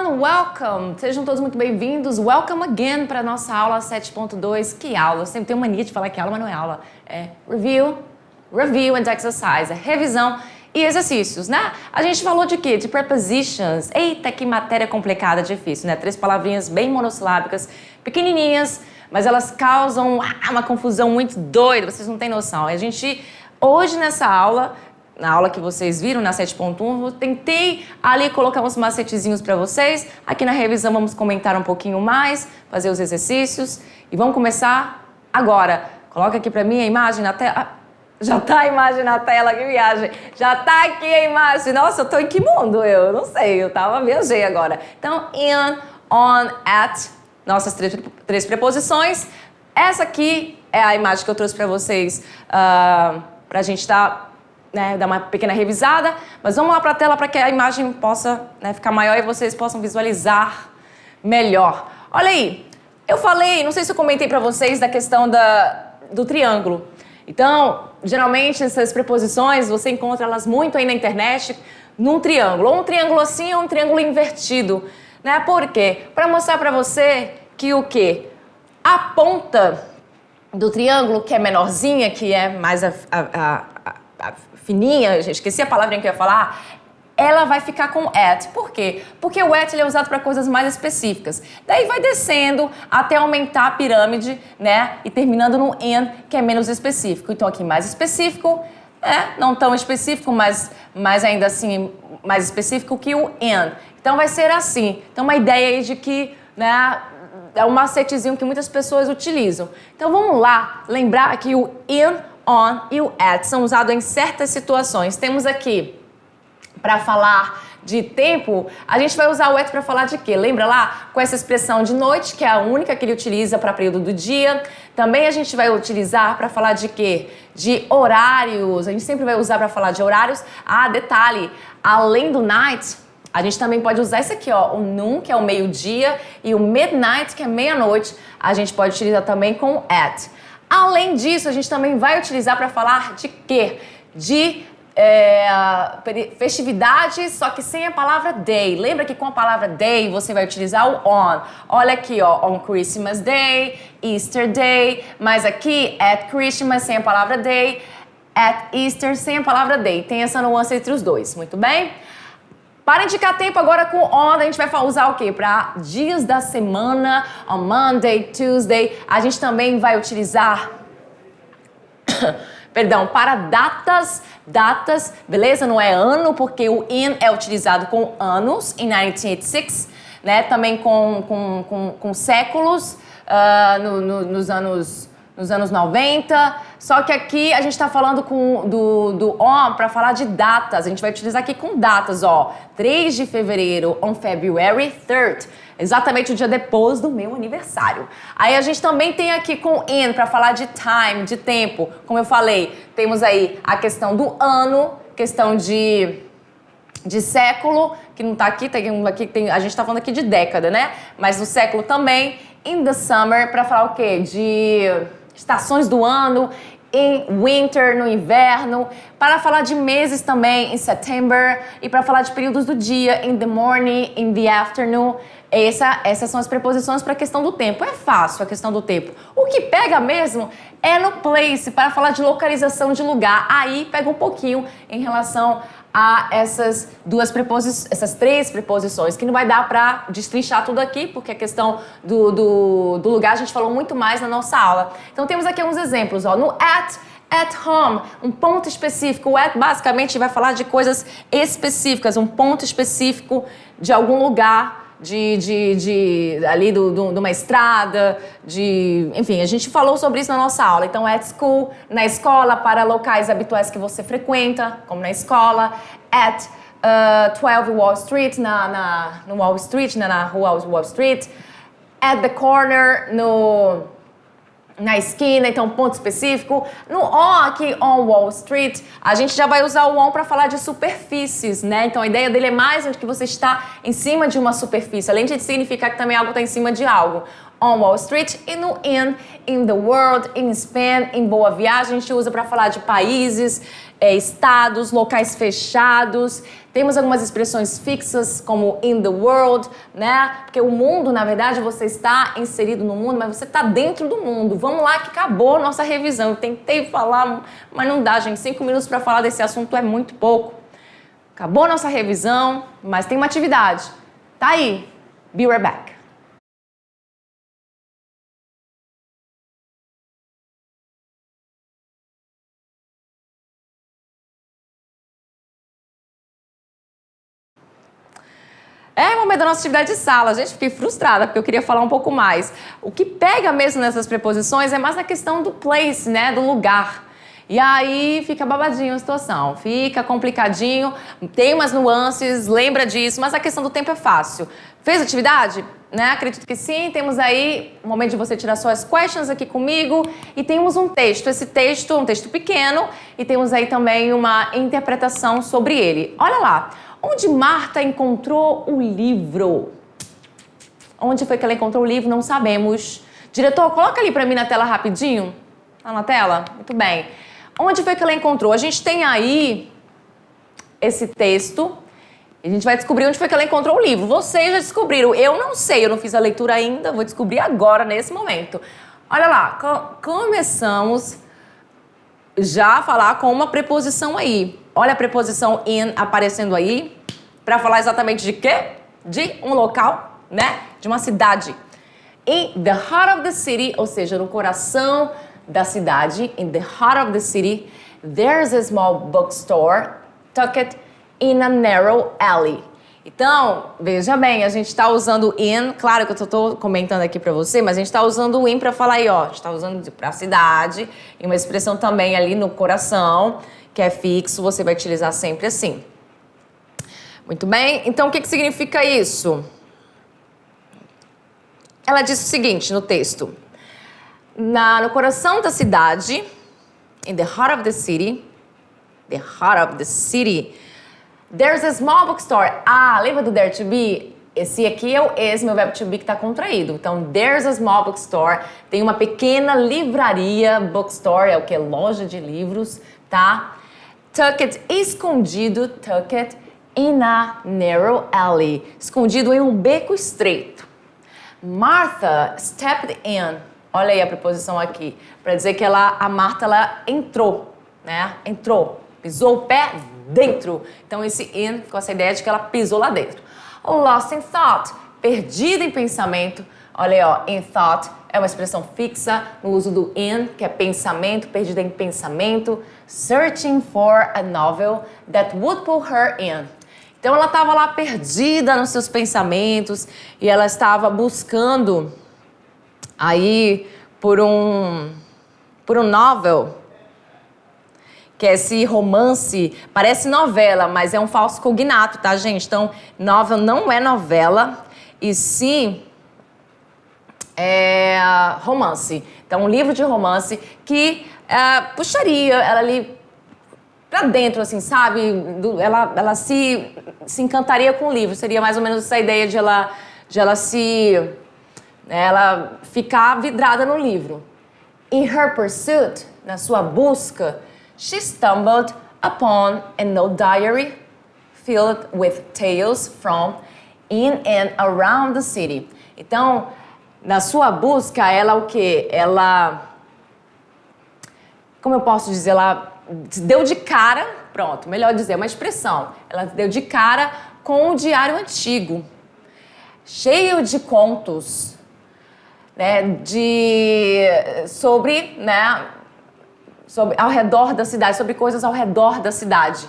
everyone, welcome! Sejam todos muito bem-vindos. Welcome again para a nossa aula 7.2. Que aula? Eu sempre tenho mania de falar que aula, mas não é aula. É review and exercise. É revisão e exercícios, né? A gente falou de quê? De prepositions. Eita, que matéria complicada, difícil, né? 3 palavrinhas bem monossilábicas, pequenininhas, mas elas causam uma confusão muito doida, vocês não têm noção. A gente, hoje nessa aula, na aula que vocês viram, na 7.1, eu tentei ali colocar uns macetezinhos para vocês. Aqui na revisão vamos comentar um pouquinho mais, fazer os exercícios. E vamos começar agora. Coloca aqui para mim a imagem na tela. Já tá a imagem na tela, que viagem. Já tá aqui a imagem. Nossa, eu tô em que mundo? Eu não sei, viajei agora. Então, in, on, at, nossas três preposições. Essa aqui é a imagem que eu trouxe para vocês, pra gente dar uma pequena revisada, mas vamos lá para a tela para que a imagem possa ficar maior e vocês possam visualizar melhor. Olha aí, eu falei, não sei se eu comentei para vocês da questão do triângulo. Então, geralmente essas preposições, você encontra elas muito aí na internet num triângulo, ou um triângulo assim ou um triângulo invertido, né? Por quê? Para mostrar para você que o quê? A ponta do triângulo, que é menorzinha, que é mais fininha, esqueci a palavrinha que eu ia falar, ela vai ficar com at. Por quê? Porque o at ele é usado para coisas mais específicas. Daí vai descendo até aumentar a pirâmide, né? E terminando no in, que é menos específico. Então aqui mais específico, não tão específico, mas ainda assim mais específico que o in. Então vai ser assim. Então uma ideia aí de que, né, é um macetezinho que muitas pessoas utilizam. Então vamos lá lembrar que o in, on e o at são usados em certas situações. Temos aqui, para falar de tempo, a gente vai usar o at para falar de quê? Lembra lá? Com essa expressão de noite, que é a única que ele utiliza para período do dia. Também a gente vai utilizar para falar de quê? De horários. A gente sempre vai usar para falar de horários. Detalhe, além do night, a gente também pode usar esse aqui, ó, o noon, que é o meio-dia, e o midnight, que é meia-noite. A gente pode utilizar também com o at. Além disso, a gente também vai utilizar para falar de quê? De festividades, só que sem a palavra day. Lembra que com a palavra day você vai utilizar o on. Olha aqui, ó, on Christmas Day, Easter Day, mas aqui at Christmas sem a palavra day, at Easter sem a palavra day. Tem essa nuance entre os dois, muito bem? Para indicar tempo agora com on, a gente vai usar o quê? Para dias da semana, on Monday, Tuesday. A gente também vai utilizar, para datas, beleza? Não é ano, porque o in é utilizado com anos, em 1986, né? Também com séculos, nos anos 90, só que aqui a gente está falando do on para falar de datas. A gente vai utilizar aqui com datas, ó. 3 de fevereiro, on February 3rd, exatamente o dia depois do meu aniversário. Aí a gente também tem aqui com in para falar de time, de tempo. Como eu falei, temos aí a questão do ano, questão de século, que não tá aqui, a gente tá falando aqui de década, né? Mas no século também. In the summer, para falar o quê? De estações do ano, em winter, no inverno, para falar de meses também, em September, e para falar de períodos do dia, in the morning, in the afternoon. Essas são as preposições para a questão do tempo. É fácil a questão do tempo. O que pega mesmo é no place, para falar de localização de lugar. Aí pega um pouquinho em relação a essas três preposições, que não vai dar para destrinchar tudo aqui, porque a questão do lugar a gente falou muito mais na nossa aula. Então temos aqui uns exemplos, ó, no at home, um ponto específico. O at basicamente vai falar de coisas específicas, um ponto específico de algum lugar, ali de uma estrada, enfim, a gente falou sobre isso na nossa aula. Então, at school, na escola, para locais habituais que você frequenta, como na escola. At 12 Wall Street, no Wall Street, na rua Wall Street. At the corner, na esquina, então ponto específico. No on aqui, on Wall Street, a gente já vai usar o on para falar de superfícies, né? Então a ideia dele é mais onde que você está em cima de uma superfície, além de significar que também algo está em cima de algo. on Wall Street, e no in the world, in Spain, em Boa Viagem, a gente usa para falar de países, estados, locais fechados. Temos algumas expressões fixas, como in the world, né? Porque o mundo, na verdade, você está inserido no mundo, mas você está dentro do mundo. Vamos lá que acabou a nossa revisão. Eu tentei falar, mas não dá, gente. 5 minutos para falar desse assunto é muito pouco. Acabou a nossa revisão, mas tem uma atividade. Tá aí. Be right back. É o momento da nossa atividade de sala. Gente, fiquei frustrada porque eu queria falar um pouco mais. O que pega mesmo nessas preposições é mais na questão do place, né? Do lugar. E aí fica babadinho a situação, fica complicadinho, tem umas nuances, lembra disso, mas a questão do tempo é fácil. Fez atividade? Né? Acredito que sim. Temos aí o momento de você tirar suas questions aqui comigo e temos um texto. Esse texto é um texto pequeno e temos aí também uma interpretação sobre ele. Olha lá. Onde Marta encontrou o livro? Onde foi que ela encontrou o livro? Não sabemos. Diretor, coloca ali para mim na tela rapidinho. Tá na tela? Muito bem. Onde foi que ela encontrou? A gente tem aí esse texto. E a gente vai descobrir onde foi que ela encontrou o livro. Vocês já descobriram. Eu não sei, eu não fiz a leitura ainda. Vou descobrir agora, nesse momento. Olha lá, começamos já a falar com uma preposição aí. Olha a preposição in aparecendo aí. Para falar exatamente de quê? De um local, né? De uma cidade. In the heart of the city, ou seja, no coração da cidade. In the heart of the city, there's a small bookstore tucked in a narrow alley. Então, veja bem, a gente está usando in, claro que eu estou comentando aqui para você, mas a gente está usando o in para falar aí, ó, a gente está usando para a cidade, e uma expressão também ali no coração, que é fixo, você vai utilizar sempre assim. Muito bem, então o que significa isso? Ela diz o seguinte no texto, no coração da cidade, in the heart of the city, there's a small bookstore. Ah, lembra do there to be? Esse aqui é o is, meu verbo to be que está contraído. Então, there's a small bookstore. Tem uma pequena livraria. Bookstore é o que? Loja de livros, tá? Tucked, escondido. Tucked in a narrow alley. Escondido em um beco estreito. Martha stepped in. Olha aí a preposição aqui. Para dizer que a Marta, ela entrou, né? Entrou. Pisou o pé dentro. Então, esse in ficou essa ideia de que ela pisou lá dentro. Lost in thought. Perdida em pensamento. Olha aí, ó. In thought é uma expressão fixa no uso do in, que é pensamento, perdida em pensamento. Searching for a novel that would pull her in. Então, ela estava lá perdida nos seus pensamentos e ela estava buscando aí por um novel, que é esse romance, parece novela, mas é um falso cognato, tá, gente? Então, novel não é novela, e sim é romance. Então, um livro de romance que puxaria ela ali pra dentro, assim, sabe? Ela se encantaria com o livro. Seria mais ou menos essa ideia de ela ficar vidrada no livro. In her pursuit, na sua busca, she stumbled upon an old diary filled with tales from in and around the city. Então, na sua busca, ela o quê? Ela, como eu posso dizer, ela deu de cara, pronto, melhor dizer, uma expressão. Ela deu de cara com um diário antigo, cheio de contos, né, sobre ao redor da cidade, sobre coisas ao redor da cidade.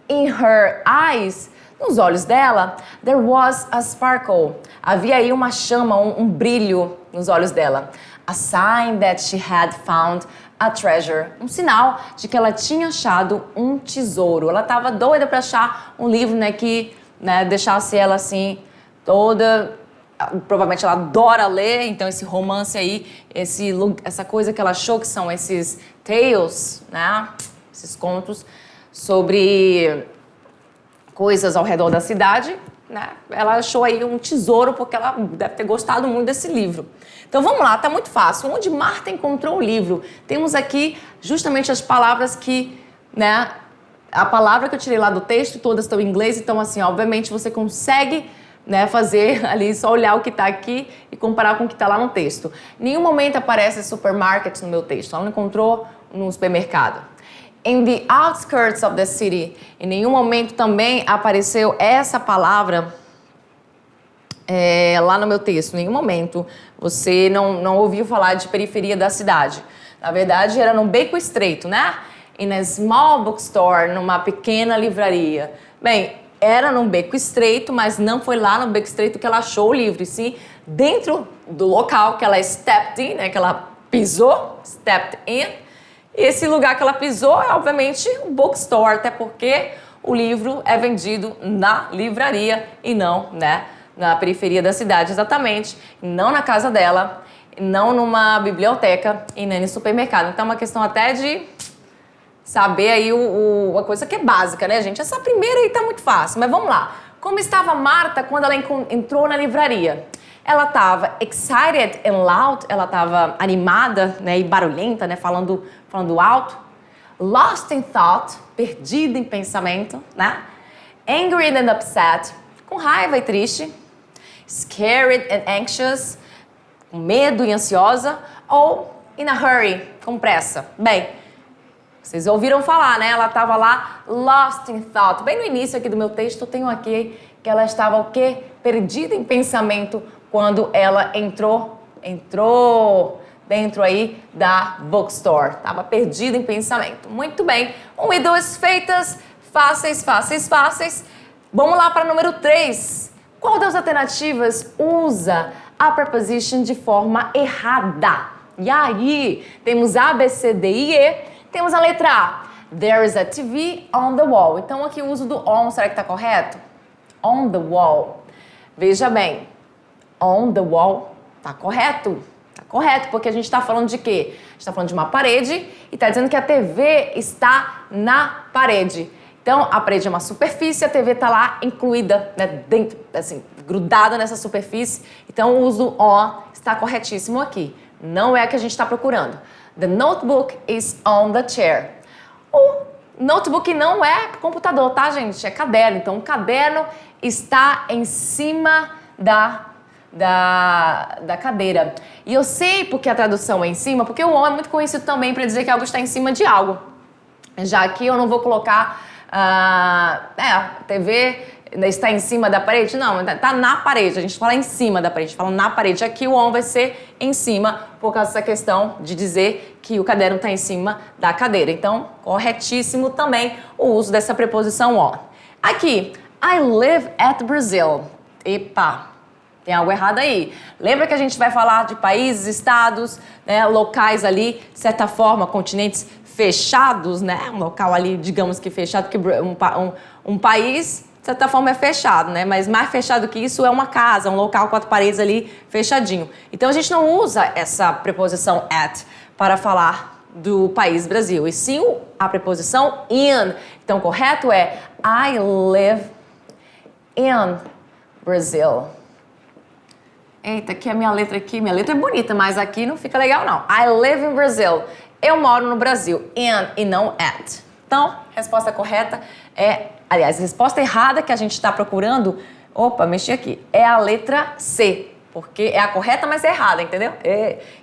In her eyes, nos olhos dela, there was a sparkle. Havia aí uma chama, um brilho nos olhos dela. A sign that she had found a treasure. Um sinal de que ela tinha achado um tesouro. Ela estava doida para achar um livro, né, que deixasse ela assim, toda... Provavelmente ela adora ler, então esse romance aí, essa coisa que ela achou que são esses tales, né? Esses contos sobre coisas ao redor da cidade. né? Ela achou aí um tesouro porque ela deve ter gostado muito desse livro. Então vamos lá, tá muito fácil. Onde Marta encontrou o livro? Temos aqui justamente as palavras que, né? A palavra que eu tirei lá do texto, todas estão em inglês, então assim, obviamente você consegue, né, fazer ali, só olhar o que está aqui e comparar com o que está lá no texto. Em nenhum momento aparece supermarket no meu texto, ela não encontrou no supermercado. In the outskirts of the city, em nenhum momento também apareceu essa palavra lá no meu texto, em nenhum momento você não ouviu falar de periferia da cidade. Na verdade, era num beco estreito, né? In a small bookstore, numa pequena livraria. Bem, era num beco estreito, mas não foi lá no beco estreito que ela achou o livro, e sim dentro do local que ela stepped in, né? Que ela pisou, stepped in. Esse lugar que ela pisou é, obviamente, um bookstore, até porque o livro é vendido na livraria e não, né, na periferia da cidade, exatamente, não na casa dela, não numa biblioteca e nem no supermercado. Então é uma questão até de saber aí uma coisa que é básica, né, gente? Essa primeira aí tá muito fácil, mas vamos lá. Como estava Marta quando ela entrou na livraria? Ela estava excited and loud, ela estava animada, né, e barulhenta, né, falando alto. Lost in thought, perdida em pensamento, né? Angry and upset, com raiva e triste. Scared and anxious, com medo e ansiosa. Ou in a hurry, com pressa. Bem, vocês ouviram falar, né? Ela estava lá, lost in thought. Bem no início aqui do meu texto, eu tenho aqui que ela estava o quê? Perdida em pensamento quando ela entrou dentro aí da bookstore. Estava perdida em pensamento. Muito bem. 1 e 2 feitas. Fáceis, fáceis, fáceis. Vamos lá para número 3. Qual das alternativas usa a preposition de forma errada? E aí, temos A, B, C, D e E. Temos a letra A. There is a TV on the wall. Então, aqui o uso do on, será que está correto? On the wall. Veja bem. On the wall. Tá correto? Tá correto, porque a gente está falando de quê? A gente está falando de uma parede e está dizendo que a TV está na parede. Então, a parede é uma superfície, a TV está lá incluída, né, dentro, assim, grudada nessa superfície. Então, o uso on está corretíssimo aqui. Não é a que a gente está procurando. The notebook is on the chair. O notebook não é computador, tá, gente? É caderno. Então, o caderno está em cima da cadeira. E eu sei porque a tradução é em cima, porque o on é muito conhecido também para dizer que algo está em cima de algo. Já aqui eu não vou colocar a TV está em cima da parede. Não, está na parede. A gente fala em cima da parede, a gente fala na parede. Aqui o on vai ser em cima por causa dessa questão de dizer que o caderno está em cima da cadeira. Então, corretíssimo também o uso dessa preposição on. Aqui, I live at Brazil. Epa! Tem algo errado aí. Lembra que a gente vai falar de países, estados, né, locais ali, de certa forma, continentes fechados, né? Um local ali, digamos que fechado, porque um país, de certa forma, é fechado, né? Mas mais fechado que isso é uma casa, um local, 4 paredes ali, fechadinho. Então, a gente não usa essa preposição at para falar do país Brasil, e sim a preposição in. Então, o correto é I live in Brazil. Eita, aqui a minha letra aqui. Minha letra é bonita, mas aqui não fica legal, não. I live in Brazil. Eu moro no Brasil. In e não at. Então, a resposta correta é... Aliás, a resposta errada que a gente está procurando... Opa, mexi aqui. É a letra C. Porque é a correta, mas é errada, entendeu?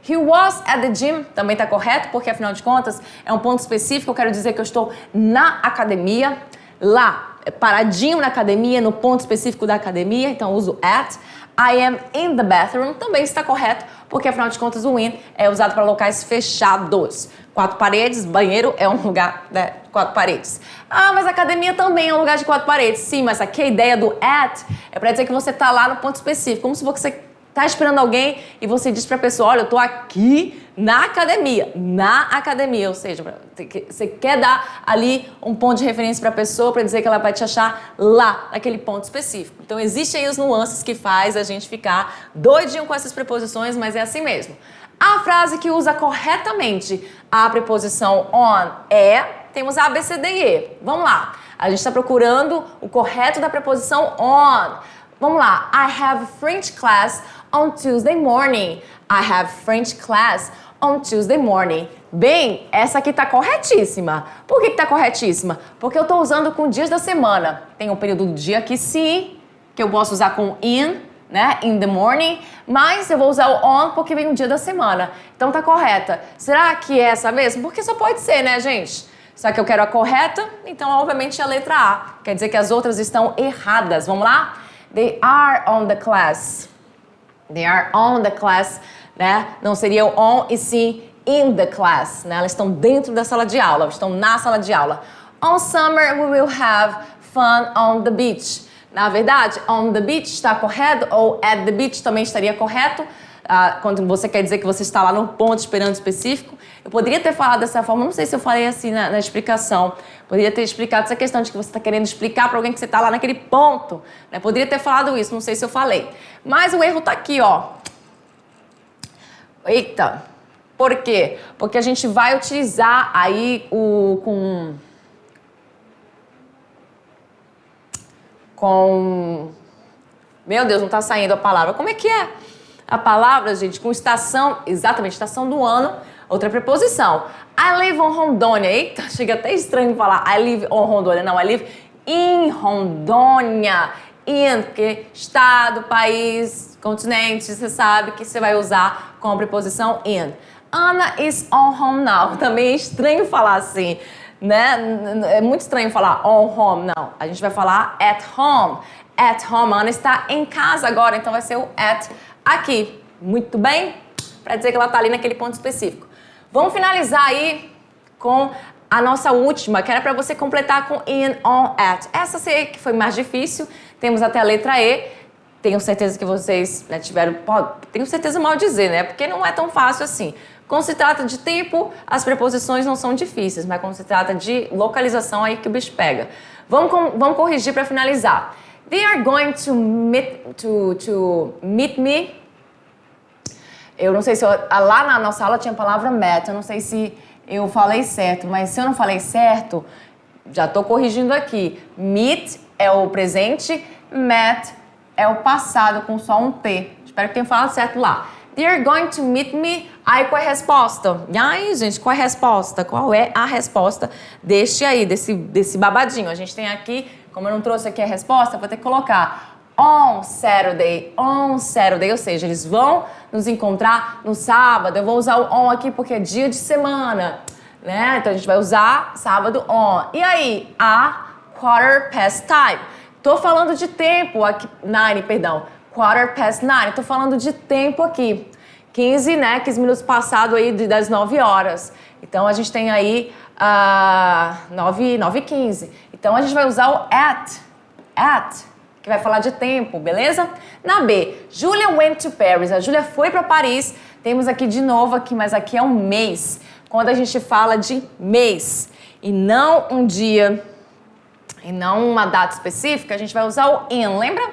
He was at the gym. Também está correto, porque, afinal de contas, é um ponto específico. Eu quero dizer que eu estou na academia. Lá, paradinho na academia, no ponto específico da academia. Então, uso at. I am in the bathroom também está correto, porque afinal de contas o in é usado para locais fechados. 4 paredes, banheiro é um lugar, né, 4 paredes. Ah, mas a academia também é um lugar de 4 paredes. Sim, mas aqui a ideia do at é para dizer que você está lá no ponto específico, como se você está esperando alguém e você diz para a pessoa, olha, eu estou aqui na academia, ou seja, você quer dar ali um ponto de referência para a pessoa para dizer que ela vai te achar lá, naquele ponto específico. Então, existem aí os nuances que faz a gente ficar doidinho com essas preposições, mas é assim mesmo. A frase que usa corretamente a preposição on temos A, B, C, D e E. Vamos lá. A gente está procurando o correto da preposição on. Vamos lá. I have French class on Tuesday morning. I have French class on Tuesday morning. Bem, essa aqui tá corretíssima. Por que tá corretíssima? Porque eu tô usando com dias da semana. Tem um período do dia aqui, sim, que eu posso usar com in, né? In the morning. Mas eu vou usar o on porque vem um dia da semana. Então tá correta. Será que é essa mesmo? Porque só pode ser, né, gente? Só que eu quero a correta, então obviamente a letra A. Quer dizer que as outras estão erradas. Vamos lá? They are on the class. They are on the class, né? Não seria o on e sim in the class, né? Elas estão dentro da sala de aula, estão na sala de aula. On summer we will have fun on the beach. Na verdade, on the beach está correto ou at the beach também estaria correto. Quando você quer dizer que você está lá num ponto esperando específico. Eu poderia ter falado dessa forma, não sei se eu falei assim na explicação. Poderia ter explicado essa questão de que você está querendo explicar para alguém que você está lá naquele ponto. Né? Poderia ter falado isso, não sei se eu falei. Mas o erro está aqui, ó. Eita! Por quê? Porque a gente vai utilizar aí o com... Meu Deus, não está saindo a palavra. Como é que é? A palavra, gente, com estação, exatamente, estação do ano, outra preposição. I live on Rondônia. Eita, chega até estranho falar I live on Rondônia. Não, I live in Rondônia. In, porque estado, país, continente, você sabe que você vai usar com a preposição in. Anna is on home now. Também é estranho falar assim, né? É muito estranho falar on home, não. A gente vai falar at home. At home. A Ana está em casa agora, então vai ser o at aqui. Muito bem? Para dizer que ela está ali naquele ponto específico. Vamos finalizar aí com a nossa última, que era para você completar com in, on, at. Essa sei que foi mais difícil. Temos até a letra E. Tenho certeza que vocês, né, tenho certeza mal dizer, né? Porque não é tão fácil assim. Quando se trata de tempo, as preposições não são difíceis, mas quando se trata de localização, aí que o bicho pega. Vamos corrigir para finalizar. They are going to meet me. Eu não sei se lá na nossa aula tinha a palavra met. Eu não sei se eu falei certo, mas se eu não falei certo, já estou corrigindo aqui. Meet é o presente, met é o passado com só um T. Espero que tenham falado certo lá. They are going to meet me. Aí, qual é a resposta? E aí, gente, qual é a resposta? Qual é a resposta desse babadinho? A gente tem aqui, como eu não trouxe aqui a resposta, vou ter que colocar on Saturday, ou seja, eles vão nos encontrar no sábado. Eu vou usar o on aqui porque é dia de semana, né? Então, a gente vai usar sábado on. E aí, a quarter past time. Tô falando de tempo aqui, quarter past 9, tô falando de tempo aqui. 15 minutos passado aí das 9 horas. Então, a gente tem aí 9h15. Então, a gente vai usar o at, que vai falar de tempo, beleza? Na B, Julia went to Paris. A Julia foi para Paris. Temos aqui de novo, mas aqui é um mês. Quando a gente fala de mês e não um dia e não uma data específica, a gente vai usar o in, lembra?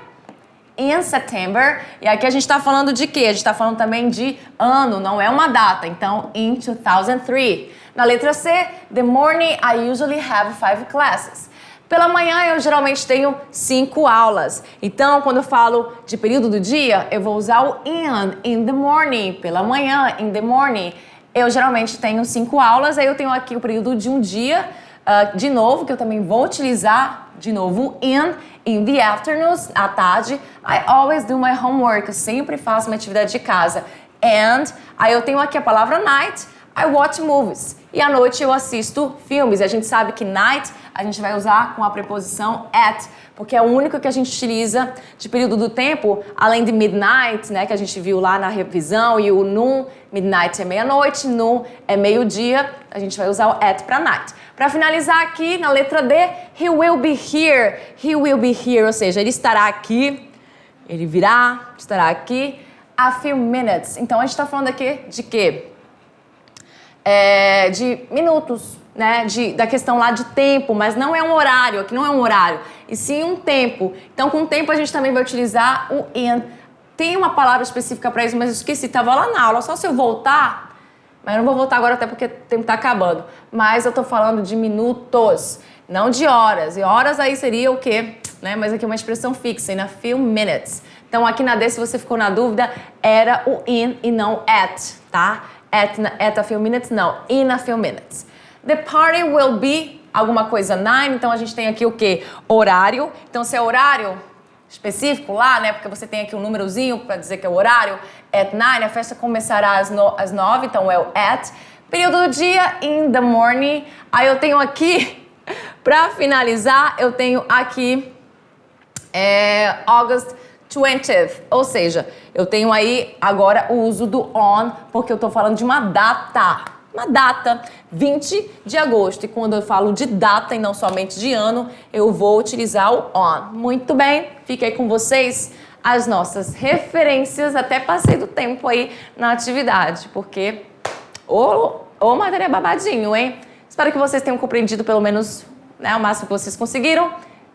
In September. E aqui a gente está falando de quê? A gente está falando também de ano, não é uma data. Então, in 2003. Na letra C, the morning I usually have 5 classes. Pela manhã eu geralmente tenho 5 aulas. Então, quando eu falo de período do dia, eu vou usar o in the morning. Pela manhã, in the morning. Eu geralmente tenho 5 aulas, aí eu tenho aqui o período de um dia, de novo, que eu também vou utilizar, de novo, in the afternoons, à tarde. I always do my homework, eu sempre faço uma atividade de casa. And, aí eu tenho aqui a palavra night, I watch movies. E à noite eu assisto filmes. A gente sabe que night a gente vai usar com a preposição at, porque é o único que a gente utiliza de período do tempo, além de midnight, né, que a gente viu lá na revisão, e o noon, midnight é meia-noite, noon é meio-dia, a gente vai usar o at para night. Para finalizar aqui, na letra D, he will be here, ou seja, ele estará aqui, ele virá, estará aqui, a few minutes. Então, a gente está falando aqui de quê? De minutos, né? Da questão lá de tempo, mas não é um horário, aqui não é um horário, e sim um tempo. Então, com o tempo, a gente também vai utilizar o in. Tem uma palavra específica para isso, mas eu esqueci, estava lá na aula, só se eu voltar, mas eu não vou voltar agora até porque o tempo está acabando. Mas eu estou falando de minutos, não de horas. E horas aí seria o quê? né? Mas aqui é uma expressão fixa, in a few minutes. Então aqui na D, se você ficou na dúvida, era o in e não at, tá? At a few minutes, não. In a few minutes. The party will be alguma coisa 9, então a gente tem aqui o quê? Horário. Então se é horário específico lá, né? Porque você tem aqui um númerozinho para dizer que é o horário. At 9, a festa começará às 9, então é o at. Período do dia, in the morning. Aí eu tenho aqui, para finalizar, eu tenho aqui August 20th, ou seja, eu tenho aí agora o uso do on, porque eu tô falando de uma data, 20 de agosto. E quando eu falo de data e não somente de ano, eu vou utilizar o on. Muito bem, fiquei com vocês as nossas referências, até passei do tempo aí na atividade, porque ô matéria babadinho, hein? Espero que vocês tenham compreendido pelo menos, né, o máximo que vocês conseguiram.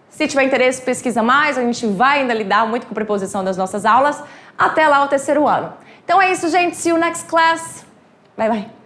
Se tiver interesse, pesquisa mais, a gente vai ainda lidar muito com preposição das nossas aulas, até lá o terceiro ano. Então é isso, gente. See you next class. Bye, bye.